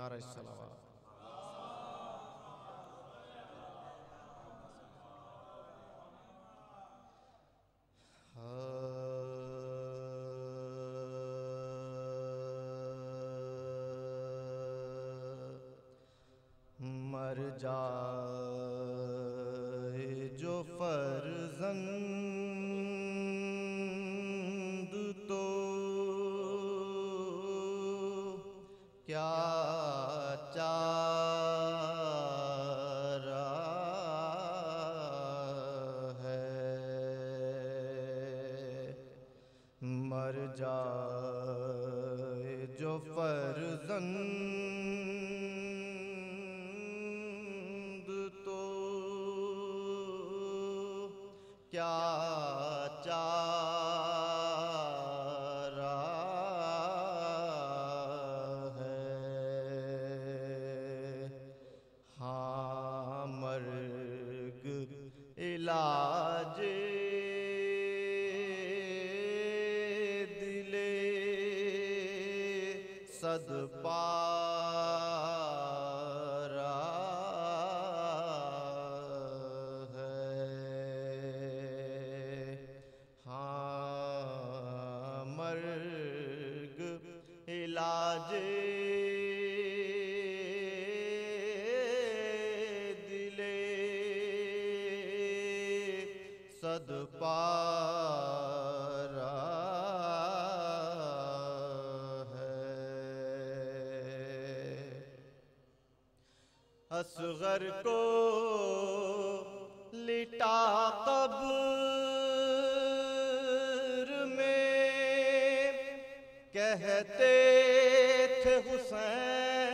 नारे सलावत। मर जाए जो फर्जंद तो क्या चारा है। मर जाए जो फर्जंद तो क्या चारा है। हाँ मर्ग इलाजे दिले सदपारा है। हाँ मर्ग इलाजे दिले सदपारा है। असगर को लिटा कब्र में कहते थे हुसैन।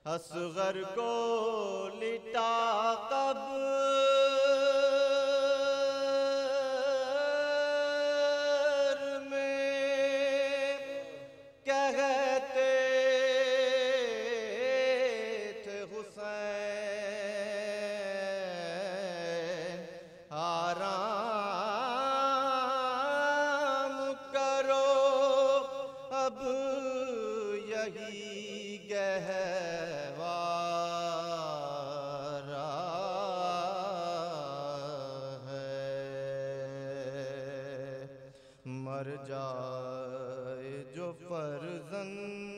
असगर को लिटा कब्र में कहते थे हुसैन। आराम करो अब यही गहवारा है। मर जाए जो फर्जंद